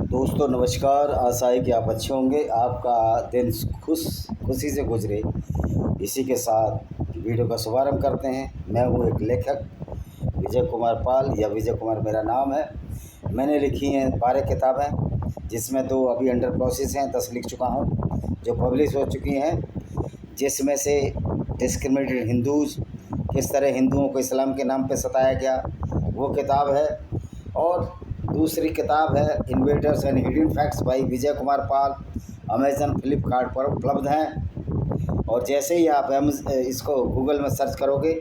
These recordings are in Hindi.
दोस्तों नमस्कार। आशा है कि आप अच्छे होंगे, आपका दिन खुशी से गुजरे। इसी के साथ वीडियो का शुभारंभ करते हैं। मैं हूँ एक लेखक विजय कुमार पाल, या विजय कुमार मेरा नाम है। मैंने लिखी हैं 12 किताबें, जिसमें 2 अभी अंडर प्रोसेस हैं, 10 लिख चुका हूँ जो पब्लिश हो चुकी हैं। जिसमें से डिस्क्रिमिनेटेड हिंदूज़, किस तरह हिंदुओं को इस्लाम के नाम पर सताया गया, वो किताब है। और दूसरी किताब है invaders and hidden facts by Vijay Kumar Pal, Amazon Flipkart पर उपलब्ध हैं। और जैसे ही आप इसको गूगल में सर्च करोगे,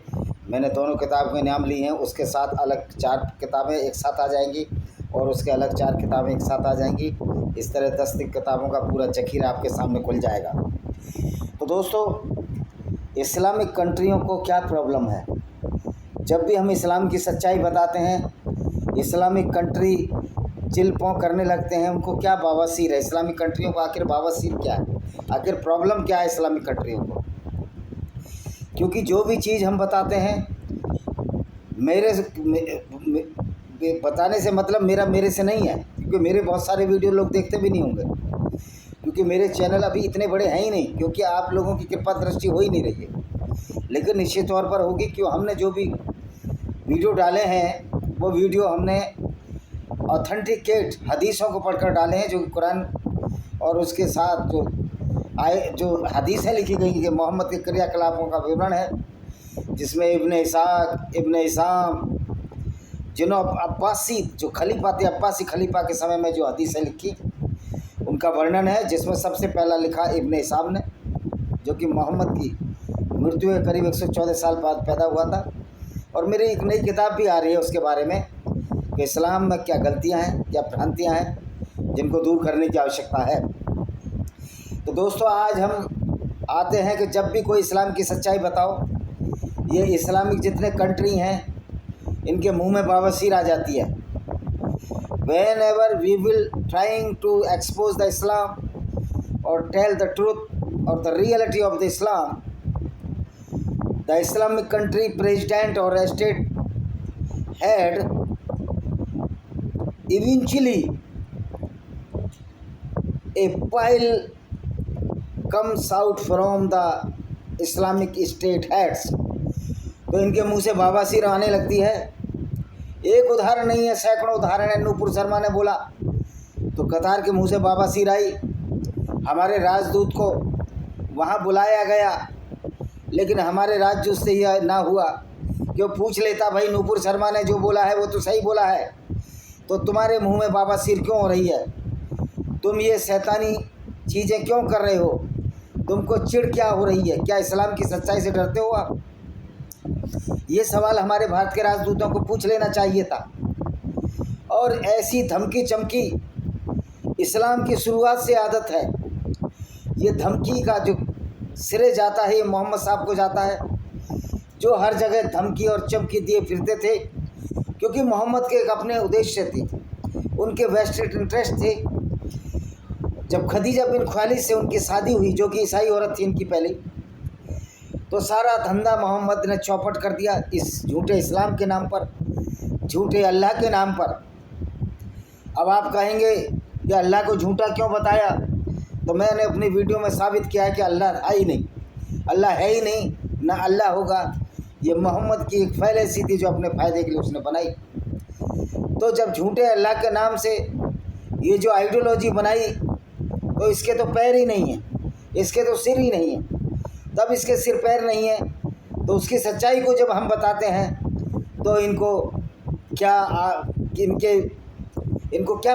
मैंने दोनों किताब के नाम लिए हैं, उसके साथ अलग 4 किताबें एक साथ आ जाएंगी और उसके अलग 4 किताबें एक साथ आ जाएंगी। इस तरह 10 किताबों का पूरा जखीरा आपके सामने खुल जाएगा। तो दोस्तों, इस्लामिक कंट्रियों को क्या प्रॉब्लम है? जब भी हम इस्लाम की सच्चाई बताते हैं, इस्लामिक कंट्री चिल पौं करने लगते हैं। उनको क्या बवासीर है? इस्लामिक कंट्रियों को आखिर बवासीर क्या है? आखिर प्रॉब्लम क्या है इस्लामिक कंट्रियों को? क्योंकि जो भी चीज़ हम बताते हैं, बताने से मतलब मेरे से नहीं है, क्योंकि मेरे बहुत सारे वीडियो लोग देखते भी नहीं होंगे, क्योंकि मेरे चैनल अभी इतने बड़े हैं ही नहीं, क्योंकि आप लोगों की कृपा दृष्टि हो ही नहीं रही है। लेकिन निश्चित तौर पर होगी, क्यों हमने जो भी वीडियो डाले हैं वो वीडियो हमने ऑथेंटिकेट हदीसों को पढ़कर डाले हैं, जो कि कुरान और उसके साथ जो हदीसें लिखी गई कि मोहम्मद के क्रियाकलापों का विवरण है, जिसमें इब्न इसाक, इब्न इसाम, जिन्होंने अब्बासी जो खलीफा थे, अब्बासी खलीफा के समय में जो हदीसें लिखी, उनका वर्णन है। जिसमें सबसे पहला लिखा इब्न इसाम ने, जो कि मोहम्मद की मृत्यु के करीब 114 साल बाद पैदा हुआ था। और मेरी एक नई किताब भी आ रही है उसके बारे में, कि इस्लाम में क्या गलतियां हैं, क्या भ्रांतियां हैं, जिनको दूर करने की आवश्यकता है। तो दोस्तों, आज हम आते हैं कि जब भी कोई इस्लाम की सच्चाई बताओ, ये इस्लामिक जितने कंट्री हैं, इनके मुंह में बवासीर आ जाती है। Whenever we will trying to expose the Islam और टेल द ट्रूथ और the reality of the Islam, the Islamic country president or state head eventually a pile comes out from the Islamic state heads। तो इनके मुंह से बवासीर आने लगती है। एक उदाहरण नहीं है, सैकड़ों उदाहरण है। नूपुर शर्मा ने बोला तो कतार के मुंह से बवासीर आई। हमारे राजदूत को वहाँ बुलाया गया, लेकिन हमारे राज्य उससे यह ना हुआ कि वो पूछ लेता, भाई नूपुर शर्मा ने जो बोला है वो तो सही बोला है, तो तुम्हारे मुंह में बवासीर क्यों हो रही है? तुम ये शैतानी चीज़ें क्यों कर रहे हो? तुमको चिढ़ क्या हो रही है? क्या इस्लाम की सच्चाई से डरते हो आप? ये सवाल हमारे भारत के राजदूतों को पूछ लेना चाहिए था। और ऐसी धमकी चमकी इस्लाम की शुरुआत से आदत है। ये धमकी का जो सिरे जाता है, ये मोहम्मद साहब को जाता है, जो हर जगह धमकी और चमकी दिए फिरते थे, क्योंकि मोहम्मद के एक अपने उद्देश्य थे, उनके वेस्टेड इंटरेस्ट थे। जब खदीजा बिन ख्वालिद से उनकी शादी हुई, जो कि ईसाई औरत थी इनकी पहली, तो सारा धंधा मोहम्मद ने चौपट कर दिया इस झूठे इस्लाम के नाम पर, झूठे अल्लाह के नाम पर। अब आप कहेंगे कि अल्लाह को झूठा क्यों बताया? तो मैंने अपनी वीडियो में साबित किया है कि अल्लाह है ही नहीं, अल्लाह है ही नहीं, ना अल्लाह होगा। ये मोहम्मद की एक फैलेसी थी जो अपने फ़ायदे के लिए उसने बनाई। तो जब झूठे अल्लाह के नाम से ये जो आइडियोलॉजी बनाई, तो इसके तो पैर ही नहीं है, इसके तो सिर ही नहीं है। तब इसके सिर पैर नहीं है, तो उसकी सच्चाई को जब हम बताते हैं तो इनको क्या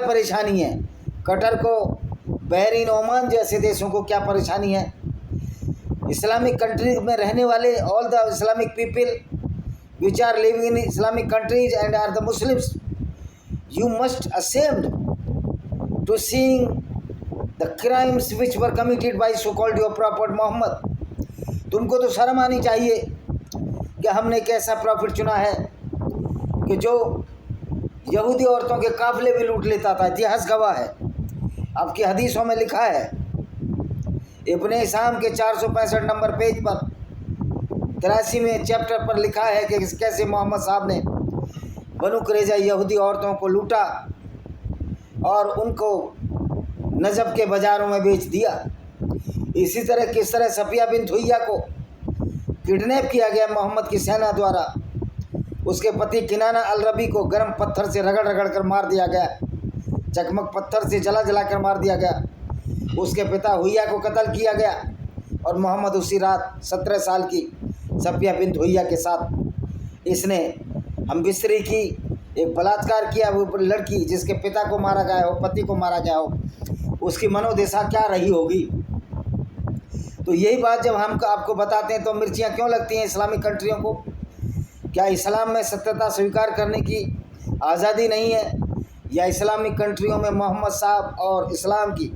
परेशानी है? कतर को, बहरीन, ओमान जैसे देशों को क्या परेशानी है? इस्लामिक कंट्री में रहने वाले all the Islamic people which are living in Islamic countries and are the Muslims, you must assumed to seeing the crimes which were committed by so called your prophet Muhammad. तुमको तो शर्म आनी चाहिए कि हमने एक ऐसा प्रॉफिट चुना है कि जो यहूदी औरतों के काफिले भी लूट लेता था। इतिहास गवाह है, आपकी हदीसों में लिखा है। इब्न इसाम के 465 नंबर पेज पर 83वें चैप्टर पर लिखा है कि कैसे मोहम्मद साहब ने बनु कुरैज़ा यहूदी औरतों को लूटा। और उनको नजब के बाज़ारों में बेच दिया। इसी तरह किस तरह सफिया बिन हुय्या को किडनैप किया गया मोहम्मद की सेना द्वारा, उसके पति किनाना अल रबी को गर्म पत्थर से रगड़ रगड़ कर मार दिया गया, चकमक पत्थर से जला जला कर मार दिया गया, उसके पिता हुय्या को कत्ल किया गया और मोहम्मद उसी रात 17 साल की सफिया बिन हुय्या के साथ इसने हम बिस्तरी की, एक बलात्कार किया वो लड़की जिसके पिता को मारा गया हो, पति को मारा गया हो, उसकी मनोदशा क्या रही होगी। तो यही बात जब हम आपको बताते हैं तो मिर्चियाँ क्यों लगती हैं इस्लामिक कंट्रियों को? क्या इस्लाम में सत्यता स्वीकार करने की आज़ादी नहीं है, या इस्लामिक कंट्रियों में मोहम्मद साहब और इस्लाम की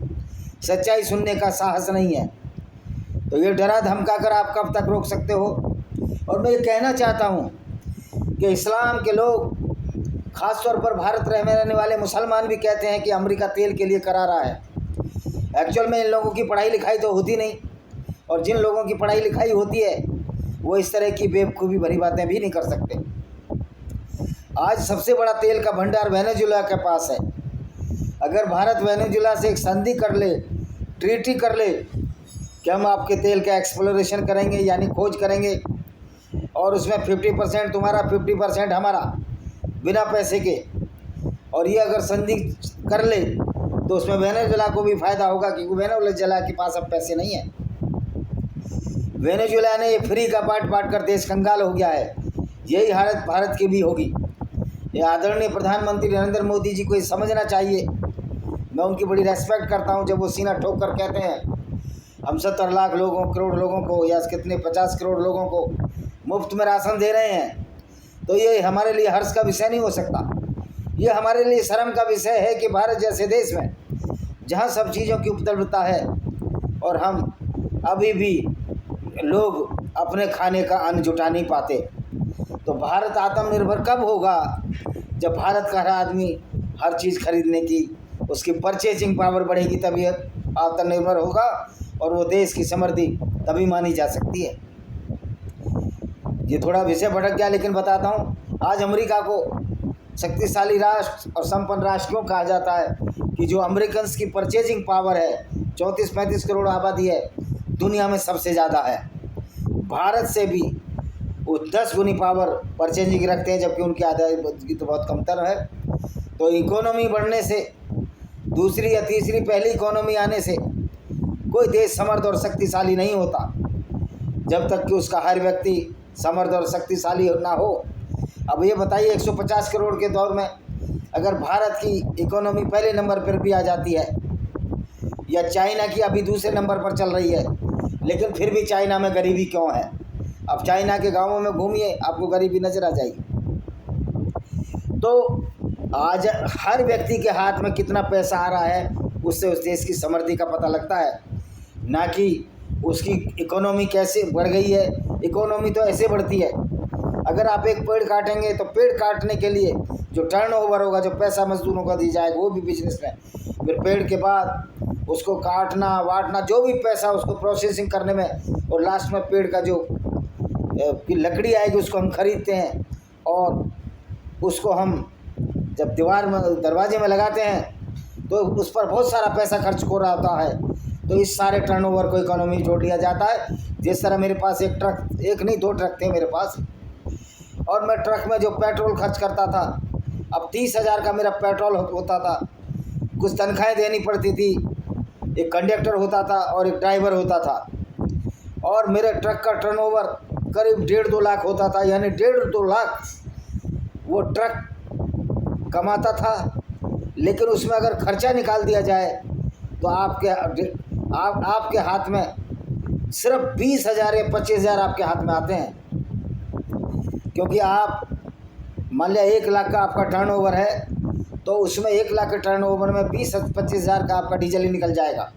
सच्चाई सुनने का साहस नहीं है? तो ये डरा धमका कर आप कब तक रोक सकते हो? और मैं ये कहना चाहता हूँ कि इस्लाम के लोग, ख़ास तौर पर भारत रहने वाले मुसलमान भी कहते हैं कि अमेरिका तेल के लिए करा रहा है। एक्चुअल में इन लोगों की पढ़ाई लिखाई तो होती नहीं, और जिन लोगों की पढ़ाई लिखाई होती है वो इस तरह की बेवकूफ़ी भरी बातें भी नहीं कर सकते। आज सबसे बड़ा तेल का भंडार वेनेजुएला के पास है। अगर भारत वेनेजुएला से एक संधि कर ले, ट्रीटी कर ले कि हम आपके तेल का एक्सप्लोरेशन करेंगे, यानी खोज करेंगे, और उसमें 50% तुम्हारा 50% हमारा, बिना पैसे के, और ये अगर संधि कर ले तो उसमें वेनेजुएला को भी फ़ायदा होगा, क्योंकि वेनेजुएला के पास अब पैसे नहीं है। वेनेजुएला ने ये फ्री का बांट बांट कर देश कंगाल हो गया है। यही हालत भारत की भी होगी। ये आदरणीय प्रधानमंत्री नरेंद्र मोदी जी को ये समझना चाहिए। मैं उनकी बड़ी रेस्पेक्ट करता हूँ जब वो सीना ठोक कर कहते हैं हम 70 लाख लोगों, करोड़ लोगों को, या कितने 50 करोड़ लोगों को मुफ्त में राशन दे रहे हैं। तो ये हमारे लिए हर्ष का विषय नहीं हो सकता। ये हमारे लिए शर्म का विषय है कि भारत जैसे देश में जहाँ सब चीज़ों की उपलब्धता है और हम अभी भी लोग अपने खाने का अन्न जुटा नहीं पाते। तो भारत आत्मनिर्भर कब होगा? जब भारत का हर आदमी हर चीज़ खरीदने की, उसकी परचेजिंग पावर बढ़ेगी, तभी आत्मनिर्भर होगा और वो देश की समृद्धि तभी मानी जा सकती है। ये थोड़ा विषय भटक गया, लेकिन बताता हूँ। आज अमेरिका को शक्तिशाली राष्ट्र और संपन्न राष्ट्र क्यों कहा जाता है? कि जो अमेरिकन्स की परचेजिंग पावर है, 34-35 करोड़ आबादी है, दुनिया में सबसे ज़्यादा है। भारत से भी वो 10 गुनी पावर परचेजिंग रखते हैं, जबकि उनकी आबादी तो बहुत कमतर है। तो इकोनॉमी बढ़ने से, दूसरी या तीसरी पहली इकोनॉमी आने से कोई देश समर्थ और शक्तिशाली नहीं होता, जब तक कि उसका हर व्यक्ति समर्थ और शक्तिशाली ना हो। अब ये बताइए 150 करोड़ के दौर में अगर भारत की इकोनॉमी पहले नंबर पर भी आ जाती है, या चाइना की अभी दूसरे नंबर पर चल रही है, लेकिन फिर भी चाइना में गरीबी क्यों है? अब चाइना के गांवों में घूमिए, आपको गरीबी नजर आ जाएगी। तो आज हर व्यक्ति के हाथ में कितना पैसा आ रहा है, उससे उस देश की समृद्धि का पता लगता है, ना कि उसकी इकोनॉमी कैसे बढ़ गई है। इकोनॉमी तो ऐसे बढ़ती है, अगर आप एक पेड़ काटेंगे तो पेड़ काटने के लिए जो टर्नओवर होगा, जो पैसा मजदूरों का दी जाएगा, वो भी बिजनेस में, फिर पेड़ के बाद उसको काटना वाटना, जो भी पैसा उसको प्रोसेसिंग करने में, और लास्ट में पेड़ का जो लकड़ी आएगी उसको हम खरीदते हैं, और उसको हम जब दीवार में, दरवाजे में लगाते हैं तो उस पर बहुत सारा पैसा खर्च हो रहा होता है। तो इस सारे टर्नओवर को इकोनॉमी जोड़ लिया जाता है। जिस तरह मेरे पास एक ट्रक, एक नहीं 2 ट्रक थे मेरे पास, और मैं ट्रक में जो पेट्रोल खर्च करता था, अब 30,000 का मेरा पेट्रोल होता था। कुछ तनख्वाहें देनी पड़ती थी, एक कंडक्टर होता था और एक ड्राइवर होता था, और मेरे ट्रक का टर्नओवर करीब 1.5-2 लाख होता था, यानी 1.5-2 लाख वो ट्रक कमाता था। लेकिन उसमें अगर खर्चा निकाल दिया जाए तो आपके हाथ में सिर्फ 20,000 या 25,000 आपके हाथ में आते हैं, क्योंकि आप मान लिया 1 लाख का आपका टर्नओवर है, तो उसमें 1 लाख के टर्नओवर में 20-25,000 का आपका डीजल ही निकल जाएगा।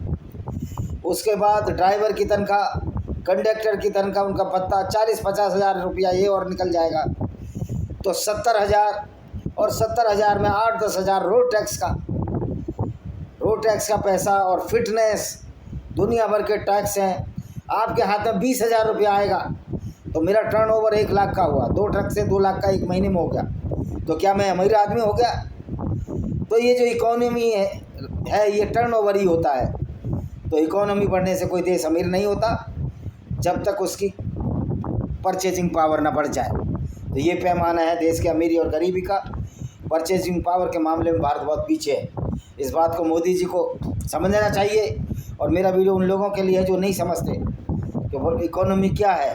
उसके बाद ड्राइवर की तनख्वाह, कंडक्टर की तनख्वाह, उनका भत्ता 40-50,000 रुपया ये और निकल जाएगा, तो 70,000, और 70,000 में 8-10 हज़ार रोड टैक्स का पैसा, और फिटनेस, दुनिया भर के टैक्स हैं। आपके हाथ में 20,000 रुपया आएगा, तो मेरा टर्नओवर 1 लाख का हुआ, 2 ट्रक से 2 लाख का 1 महीने में हो गया। तो क्या मैं अमीर आदमी हो गया? तो ये जो इकोनॉमी है ये टर्नओवर ही होता है। तो इकोनॉमी बढ़ने से कोई देश अमीर नहीं होता जब तक उसकी परचेजिंग पावर ना बढ़ जाए। तो ये पैमाना है देश के अमीरी और गरीबी का। परचेजिंग पावर के मामले में भारत बहुत पीछे है। इस बात को मोदी जी को समझना चाहिए। और मेरा वीडियो उन लोगों के लिए है जो नहीं समझते कि वो इकोनॉमी क्या है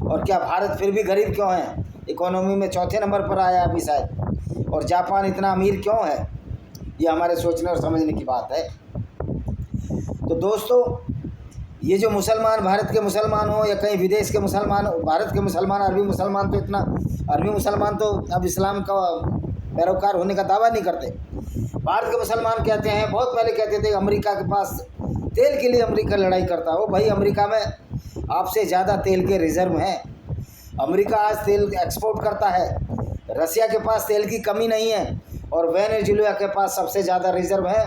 और क्या भारत फिर भी गरीब क्यों है। इकोनॉमी में चौथे नंबर पर आया अभी शायद, और जापान इतना अमीर क्यों है। ये हमारे सोचने और समझने की बात है। तो दोस्तों, ये जो मुसलमान, भारत के मुसलमान हो या कहीं विदेश के मुसलमान हो, भारत के मुसलमान, अरबी मुसलमान तो इतना, अरबी मुसलमान तो अब इस्लाम का पैरोकार होने का दावा नहीं करते। भारत के मुसलमान कहते हैं, बहुत पहले कहते थे अमेरिका के पास तेल के लिए अमेरिका लड़ाई करता हो। भाई, अमेरिका में आपसे ज़्यादा तेल के रिजर्व हैं। अमेरिका आज तेल एक्सपोर्ट करता है। रसिया के पास तेल की कमी नहीं है और वेनेजुएला के पास सबसे ज़्यादा रिजर्व है।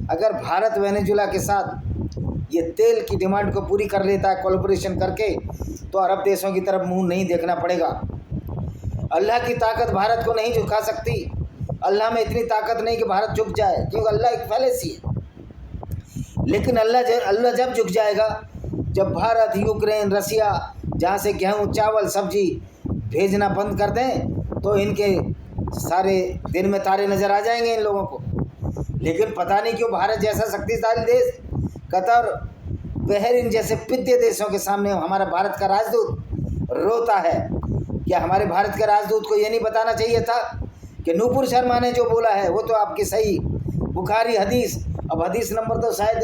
अगर भारत वेनेजुएला के साथ ये तेल की डिमांड को पूरी कर लेता है कोलैबोरेशन करके, तो अरब देशों की तरफ मुंह नहीं देखना पड़ेगा। अल्लाह की ताकत भारत को नहीं झुका सकती। अल्लाह में इतनी ताकत नहीं कि भारत झुक जाए, क्योंकि अल्लाह एक फैलेसी है। लेकिन अल्लाह जब झुक जाएगा, जब भारत, यूक्रेन, रसिया जहाँ से गेहूँ, चावल, सब्जी भेजना बंद कर दें, तो इनके सारे दिन में तारे नज़र आ जाएंगे इन लोगों को। लेकिन पता नहीं क्यों भारत जैसा शक्तिशाली देश, कतर, बहरीन जैसे पिद्य देशों के सामने हमारा भारत का राजदूत रोता है। क्या हमारे भारत के राजदूत को ये नहीं बताना चाहिए था कि नूपुर शर्मा ने जो बोला है वो तो आपकी सही बुखारी हदीस, अब हदीस नंबर तो शायद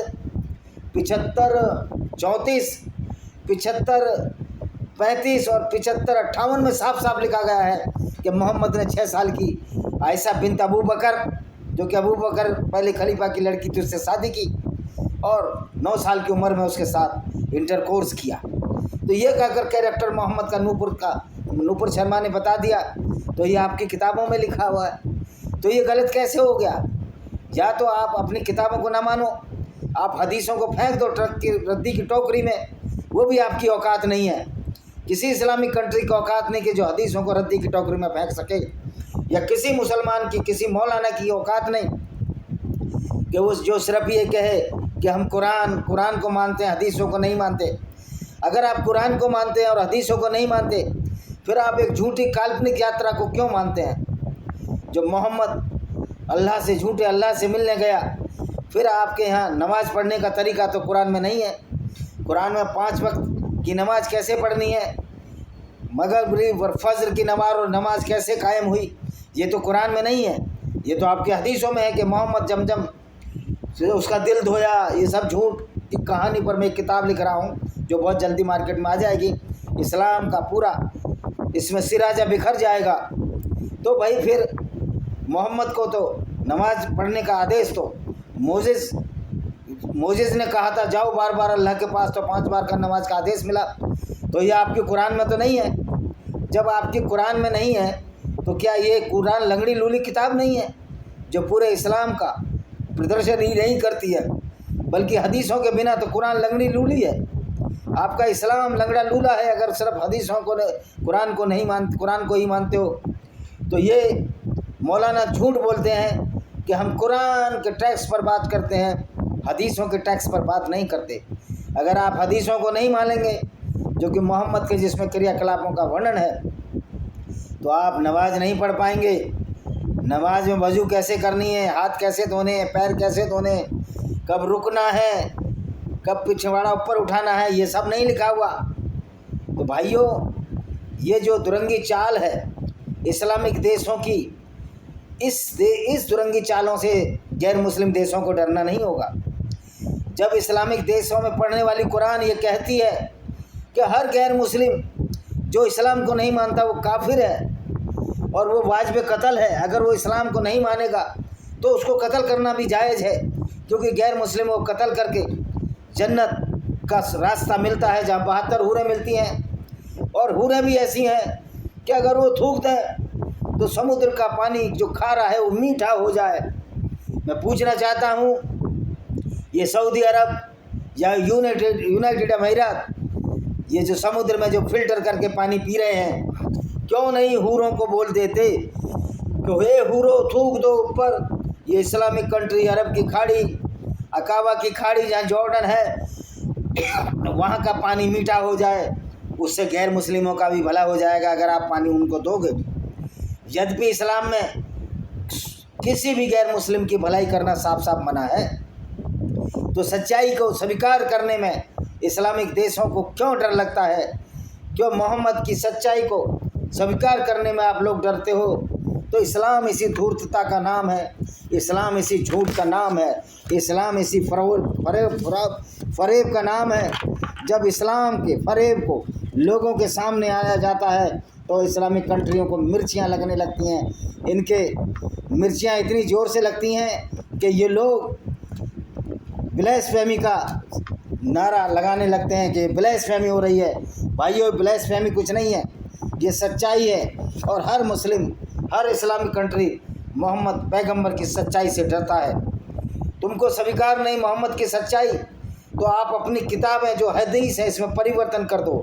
75, 34, 75, 35 और 75, 58 में साफ साफ लिखा गया है कि मोहम्मद ने 6 साल की आयशा बिन्त अबू बकर, जो कि अबू बकर पहले खलीफा की लड़की थी, उससे शादी की और 9 साल की उम्र में उसके साथ इंटरकोर्स किया। तो ये कहकर कैरेक्टर मोहम्मद का नूपुर शर्मा ने बता दिया। तो ये आपकी किताबों में लिखा हुआ है। तो ये गलत कैसे हो गया? या तो आप अपनी किताबों को ना मानो, आप हदीसों को फेंक दो ट्रक की रद्दी की टोकरी में, वो भी आपकी औकात नहीं है। किसी इस्लामिक कंट्री की औकात नहीं कि जो हदीसों को रद्दी की टोकरी में फेंक सके, या किसी मुसलमान की, किसी मौलाना की औकात नहीं कि उस जो सिर्फ ये कहे कि हम कुरान को मानते हैं, हदीसों को नहीं मानते। अगर आप कुरान को मानते हैं और हदीसों को नहीं मानते, फिर आप एक झूठी काल्पनिक यात्रा को क्यों मानते हैं? जो मोहम्मद अल्लाह से, झूठे अल्लाह से मिलने गया, फिर आपके यहाँ नमाज़ पढ़ने का तरीका तो कुरान में नहीं है। कुरान में 5 वक्त की नमाज कैसे पढ़नी है, मगरिब और फजर की नमाज कैसे कायम हुई, ये तो कुरान में नहीं है। ये तो आपके हदीसों में है कि मोहम्मद जमजम से उसका दिल धोया। ये सब झूठ की कहानी पर मैं एक किताब लिख रहा हूँ जो बहुत जल्दी मार्केट में आ जाएगी। इस्लाम का पूरा इसमें सिराजा बिखर जाएगा। तो भाई फिर मोहम्मद को तो नमाज पढ़ने का आदेश तो मोजेस ने कहा था, जाओ बार बार अल्लाह के पास, तो 5 बार का नमाज का आदेश मिला। तो ये आपके कुरान में तो नहीं है। जब आपके कुरान में नहीं है तो क्या ये कुरान लंगड़ी लूली किताब नहीं है जो पूरे इस्लाम का प्रदर्शन ही नहीं करती है, बल्कि हदीसों के बिना तो कुरान लंगड़ी लूली है। आपका इस्लाम लंगड़ा लूला है अगर सिर्फ हदीसों को, कुरान को नहीं मानते, कुरान को ही मानते हो। तो ये मौलाना झूठ बोलते हैं कि हम कुरान के टेक्स्ट पर बात करते हैं, हदीसों के टेक्स्ट पर बात नहीं करते। अगर आप हदीसों को नहीं मानेंगे जो कि मोहम्मद के जिसमें क्रियाकलापों का वर्णन है, तो आप नमाज नहीं पढ़ पाएंगे। नमाज में वज़ू कैसे करनी है, हाथ कैसे धोने हैं, पैर कैसे धोने, कब रुकना है, कब पिछवाड़ा ऊपर उठाना है, ये सब नहीं लिखा हुआ। तो भाइयों, ये जो दुरंगी चाल है इस्लामिक देशों की, इस दुरंगी चालों से गैर मुस्लिम देशों को डरना नहीं होगा। जब इस्लामिक देशों में पढ़ने वाली कुरान ये कहती है कि हर गैर मुस्लिम जो इस्लाम को नहीं मानता वो काफिर है और वो वाजिब कत्ल है, अगर वो इस्लाम को नहीं मानेगा तो उसको कत्ल करना भी जायज़ है, क्योंकि गैर मुस्लिम को कत्ल करके जन्नत का रास्ता मिलता है जहाँ 72 हूरें मिलती हैं। और हूरें भी ऐसी हैं कि अगर वो थूक दें तो समुद्र का पानी जो खारा है वो मीठा हो जाए। मैं पूछना चाहता हूँ, ये सऊदी अरब या यूनाइटेड अमीरात, ये जो समुद्र में जो फिल्टर करके पानी पी रहे हैं, क्यों नहीं हूरों को बोल देते कि हे हूरो थूक दो ऊपर, ये इस्लामिक कंट्री, अरब की खाड़ी, अकाबा की खाड़ी जहाँ जॉर्डन है, वहाँ का पानी मीठा हो जाए, उससे गैर मुस्लिमों का भी भला हो जाएगा अगर आप पानी उनको दोगे। यद्यपि इस्लाम में किसी भी गैर मुस्लिम की भलाई करना साफ साफ मना है, तो सच्चाई को स्वीकार करने में इस्लामिक देशों को क्यों डर लगता है? क्यों मोहम्मद की सच्चाई को स्वीकार करने में आप लोग डरते हो? तो इस्लाम इसी धूर्तता का नाम है, इस्लाम इसी झूठ का नाम है, इस्लाम इसी फरेब का नाम है। जब इस्लाम के फरेब को लोगों के सामने आया जाता है तो इस्लामिक कंट्रियों को मिर्चियाँ लगने लगती हैं। इनके मिर्चियाँ इतनी ज़ोर से लगती हैं कि ये लोग ब्लेसफेमी का नारा लगाने लगते हैं कि ब्लेसफेमी हो रही है। भाइयों, ब्लेसफेमी कुछ नहीं है, ये सच्चाई है। और हर मुस्लिम, हर इस्लामिक कंट्री मोहम्मद पैगंबर की सच्चाई से डरता है। तुमको स्वीकार नहीं मोहम्मद की सच्चाई, तो आप अपनी किताबें जो हदीस है इसमें परिवर्तन कर दो।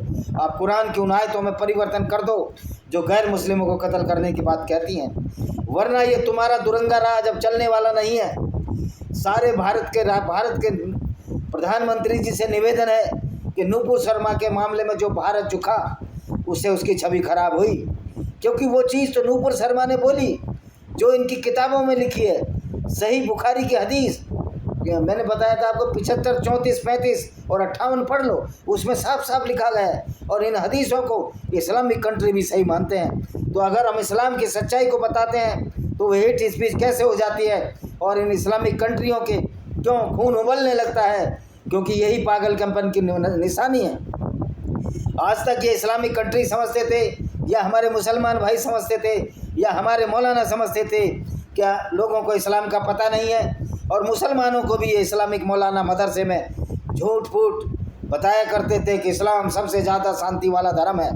आप कुरान की उन आयतों में परिवर्तन कर दो जो गैर मुस्लिमों को कत्ल करने की बात कहती हैं। वरना ये तुम्हारा दुरंगा राज अब चलने वाला नहीं है। सारे भारत के प्रधानमंत्री जी से निवेदन है कि नूपुर शर्मा के मामले में जो भारत झुका, उससे उसकी छवि खराब हुई, क्योंकि वो चीज़ तो नूपुर शर्मा ने बोली जो इनकी किताबों में लिखी है। सही बुखारी की हदीस मैंने बताया था आपको, 75, 34, 35 और 58 पढ़ लो, उसमें साफ साफ लिखा गया है। और इन हदीसों को इस्लामिक कंट्री भी सही मानते हैं। तो अगर हम इस्लाम की सच्चाई को बताते हैं तो वो हेट स्पीच कैसे हो जाती है? और इन इस्लामिक कंट्रियों के क्यों खून उबलने लगता है? क्योंकि यही पागलपन की निशानी है। आज तक ये इस्लामिक कंट्री समझते थे, या हमारे मुसलमान भाई समझते थे, या हमारे मौलाना समझते थे, क्या लोगों को इस्लाम का पता नहीं है? और मुसलमानों को भी ये इस्लामिक मौलाना मदरसे में झूठ फूट बताया करते थे कि इस्लाम सबसे ज़्यादा शांति वाला धर्म है।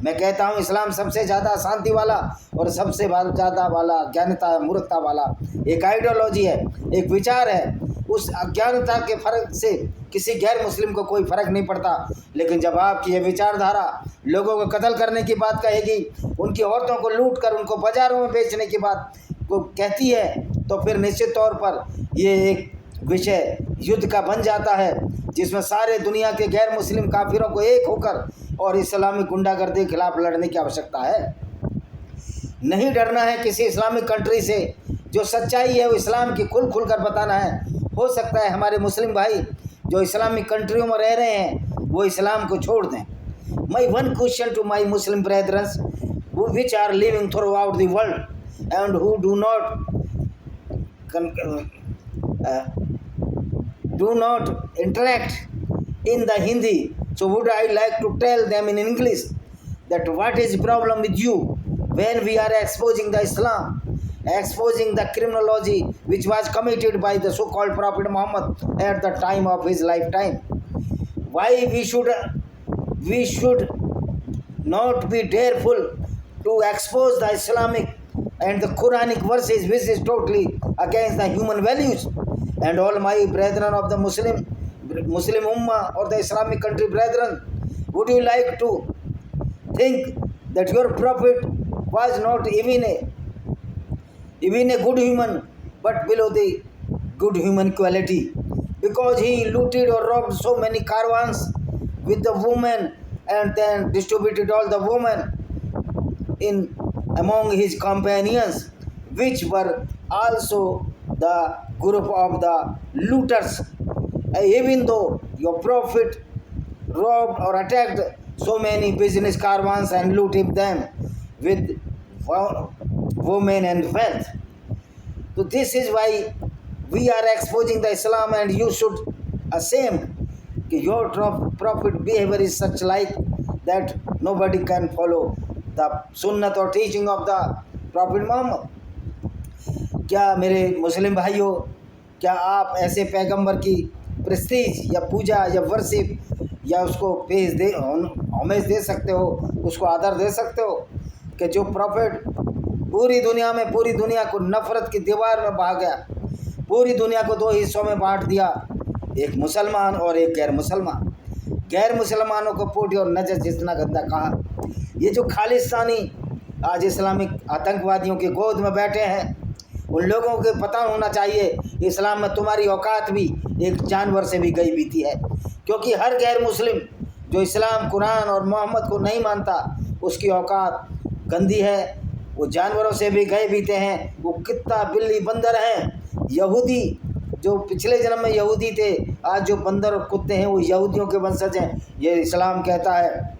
मैं कहता हूँ इस्लाम सबसे ज़्यादा शांति वाला और सबसे ज़्यादा वाला ज्ञानता मूर्खता वाला एक आइडियोलॉजी है, एक विचार है। उस अज्ञानता के फ़र्क से किसी गैर मुस्लिम को कोई फ़र्क नहीं पड़ता। लेकिन जब आपकी ये विचारधारा लोगों को कत्ल करने की बात कहेगी, उनकी औरतों को लूट कर उनको बाज़ारों में बेचने की बात को कहती है, तो फिर निश्चित तौर पर ये एक विषय युद्ध का बन जाता है, जिसमें सारे दुनिया के गैर मुस्लिम काफिरों को एक होकर और इस्लामिक गुंडागर्दी के खिलाफ लड़ने की आवश्यकता है। नहीं डरना है किसी इस्लामिक कंट्री से। जो सच्चाई है वो इस्लाम की खुल कर बताना है। हो सकता है हमारे मुस्लिम भाई जो इस्लामिक कंट्रियों में रह रहे हैं वो इस्लाम को छोड़ दें। My one question to my Muslim brethrens which are living throughout the world and who do not interact in the Hindi, so would I like to tell them in English that what is the problem with you when we are exposing the Islam, exposing the criminology which was committed by the so-called Prophet Muhammad at the time of his lifetime. Why we should not be dareful to expose the Islamic and the Quranic verses which is totally against the human values. And all my brethren of the Muslim Ummah or the Islamic country brethren, would you like to think that your Prophet was not even a good human, but below the good human quality, because he looted or robbed so many caravans with the women and then distributed all the women among his companions, which were also the group of the looters. Even though your Prophet robbed or attacked so many business caravans and looted them with women and wealth. So this is why we are exposing the Islam, and you should ashamed your Prophet behavior is such like that nobody can follow the sunnah or teaching of the Prophet Muhammad. क्या मेरे मुस्लिम भाइयों, क्या आप ऐसे पैगंबर की प्रेस्टीज या पूजा या वर्शिप या उसको होमेज दे सकते हो, उसको आदर दे सकते हो कि जो प्रॉफिट पूरी दुनिया को नफ़रत की दीवार में बहा गया, पूरी दुनिया को दो हिस्सों में बांट दिया, एक मुसलमान और एक गैर मुसलमान। गैर मुसलमानों को पोटी और नजर जितना गंदा कहा। ये जो खालिस्तानी आज इस्लामिक आतंकवादियों की गोद में बैठे हैं, उन लोगों को पता होना चाहिए इस्लाम में तुम्हारी औकात भी एक जानवर से भी गई बीती है, क्योंकि हर गैर मुस्लिम जो इस्लाम, कुरान और मोहम्मद को नहीं मानता उसकी औकात गंदी है, वो जानवरों से भी गए बीते हैं, वो कुत्ता, बिल्ली, बंदर हैं। यहूदी जो पिछले जन्म में यहूदी थे, आज जो बंदर और कुत्ते हैं वो यहूदियों के वंशज हैं, ये इस्लाम कहता है।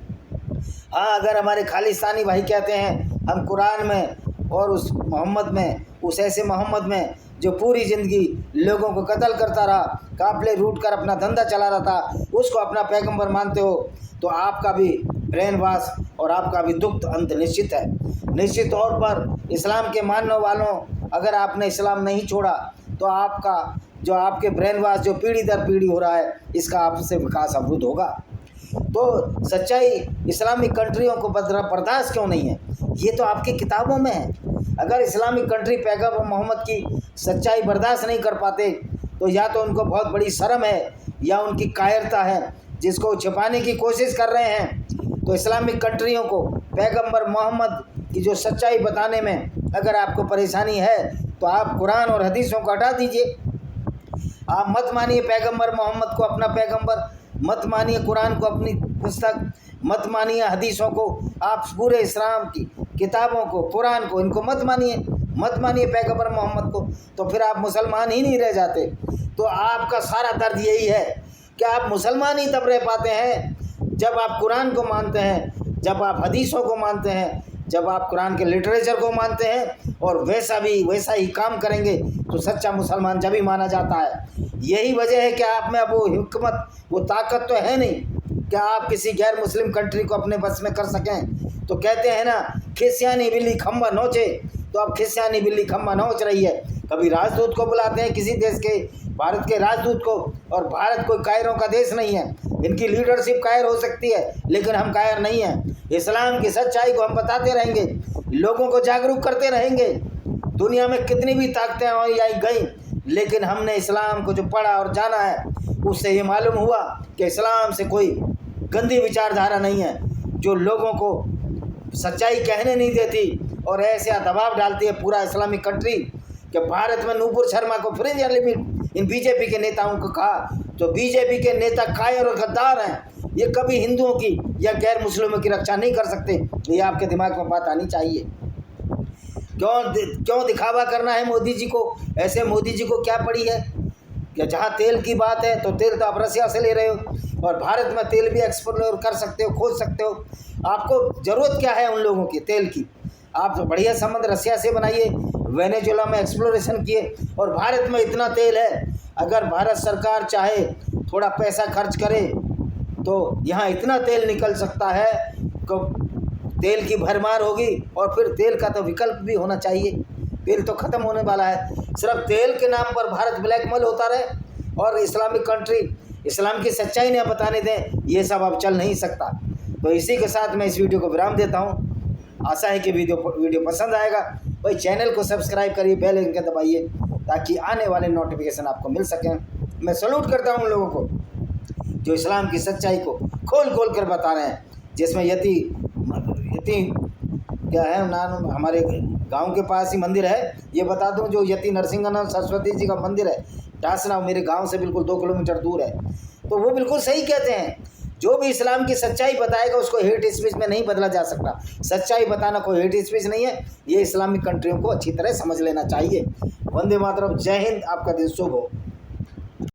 हाँ, अगर हमारे खालिस्तानी भाई कहते हैं हम कुरान में और उस मोहम्मद में, उस ऐसे मोहम्मद में जो पूरी ज़िंदगी लोगों को कत्ल करता रहा, काफिले रूट कर अपना धंधा चला रहा था, उसको अपना पैगंबर मानते हो, तो आपका भी ब्रेन वॉश और आपका भी दुख अंत निश्चित है। निश्चित तौर पर इस्लाम के मानने वालों, अगर आपने इस्लाम नहीं छोड़ा तो आपका जो आपके ब्रेन वॉश जो पीढ़ी दर पीढ़ी हो रहा है, इसका आपसे विकास अवरुद्ध होगा। तो सच्चाई इस्लामिक कंट्रियों को बर्दाश्त क्यों नहीं है? ये तो आपकी किताबों में है। अगर इस्लामिक कंट्री पैगंबर मोहम्मद की सच्चाई बर्दाश्त नहीं कर पाते तो या तो उनको बहुत बड़ी शर्म है या उनकी कायरता है जिसको छिपाने की कोशिश कर रहे हैं। तो इस्लामिक कंट्रियों को पैगंबर मोहम्मद की जो सच्चाई बताने में अगर आपको परेशानी है तो आप कुरान और हदीसों को हटा दीजिए। आप मत मानिए पैगंबर मोहम्मद को अपना पैगंबर, मत मानिए कुरान को अपनी पुस्तक, मत मानिए हदीसों को, आप पूरे इस्लाम की किताबों को, कुरान को, इनको मत मानिए पैगंबर मोहम्मद को, तो फिर आप मुसलमान ही नहीं रह जाते। तो आपका सारा दर्द यही है कि आप मुसलमान ही तब रह पाते हैं जब आप कुरान को मानते हैं, जब आप हदीसों को मानते हैं, जब आप कुरान के लिटरेचर को मानते हैं और वैसा ही काम करेंगे तो सच्चा मुसलमान जब ही माना जाता है। यही वजह है कि आप में अब वो हिकमत, वो ताकत तो है नहीं कि आप किसी गैर मुस्लिम कंट्री को अपने बस में कर सकें। तो कहते हैं ना, खिस्यानी बिल्ली खम्बा नोचे, तो अब खिस्यानी बिल्ली खम्बा नोच रही है। कभी राजदूत को बुलाते हैं किसी देश के, भारत के राजदूत को, और भारत कोई कायरों का देश नहीं है, इनकी लीडरशिप कायर हो सकती है लेकिन हम कायर नहीं हैं। इस्लाम की सच्चाई को हम बताते रहेंगे, लोगों को जागरूक करते रहेंगे। दुनिया में कितनी भी ताकतें आई गई, लेकिन हमने इस्लाम को जो पढ़ा और जाना है उससे ये मालूम हुआ कि इस्लाम से कोई गंदी विचारधारा नहीं है जो लोगों को सच्चाई कहने नहीं देती और ऐसा दबाव डालती है पूरा इस्लामिक कंट्री कि भारत में नूपुर शर्मा को फ्रिंज लिमिट इन बीजेपी के नेताओं को कहा, तो बीजेपी के नेता कायर और गद्दार हैं, ये कभी हिंदुओं की या गैर मुस्लिमों की रक्षा नहीं कर सकते। ये आपके दिमाग में बात आनी चाहिए। क्यों दिखावा करना है मोदी जी को? ऐसे मोदी जी को क्या पड़ी है कि जहाँ तेल की बात है तो तेल तो आप रसिया से ले रहे हो और भारत में तेल भी एक्सप्लोर कर सकते हो, खोज सकते हो। आपको ज़रूरत क्या है उन लोगों की तेल की? आप तो बढ़िया संबंध रसिया से बनाइए, वेनेजुएला में एक्सप्लोरेशन किए, और भारत में इतना तेल है, अगर भारत सरकार चाहे थोड़ा पैसा खर्च करे तो यहाँ इतना तेल निकल सकता है कि तेल की भरमार होगी। और फिर तेल का तो विकल्प भी होना चाहिए, तेल तो ख़त्म होने वाला है। सिर्फ तेल के नाम पर भारत ब्लैकमेल होता रहे और इस्लामिक कंट्री इस्लाम की सच्चाई न बताने दें, ये सब अब चल नहीं सकता। तो इसी के साथ मैं इस वीडियो को विराम देता हूँ। आशा है कि वीडियो पसंद आएगा। भाई चैनल को सब्सक्राइब करिए, बेल आइकन दबाइए ताकि आने वाले नोटिफिकेशन आपको मिल सकें। मैं सैल्यूट करता हूँ उन लोगों को जो इस्लाम की सच्चाई को खोल खोल कर बता रहे हैं, जिसमें यति क्या है नाम, हमारे गांव के पास ही मंदिर है, ये बता दूं, जो यति नरसिंहनाथ सरस्वती जी का मंदिर है, टासना मेरे गांव से बिल्कुल 2 किलोमीटर दूर है। तो वो बिल्कुल सही कहते हैं, जो भी इस्लाम की सच्चाई बताएगा उसको हेट स्पीच में नहीं बदला जा सकता। सच्चाई बताना कोई हेट स्पीच नहीं है, ये इस्लामिक कंट्रियों को अच्छी तरह समझ लेना चाहिए। वंदे मातरम, जय हिंद, आपका दिन शुभ हो।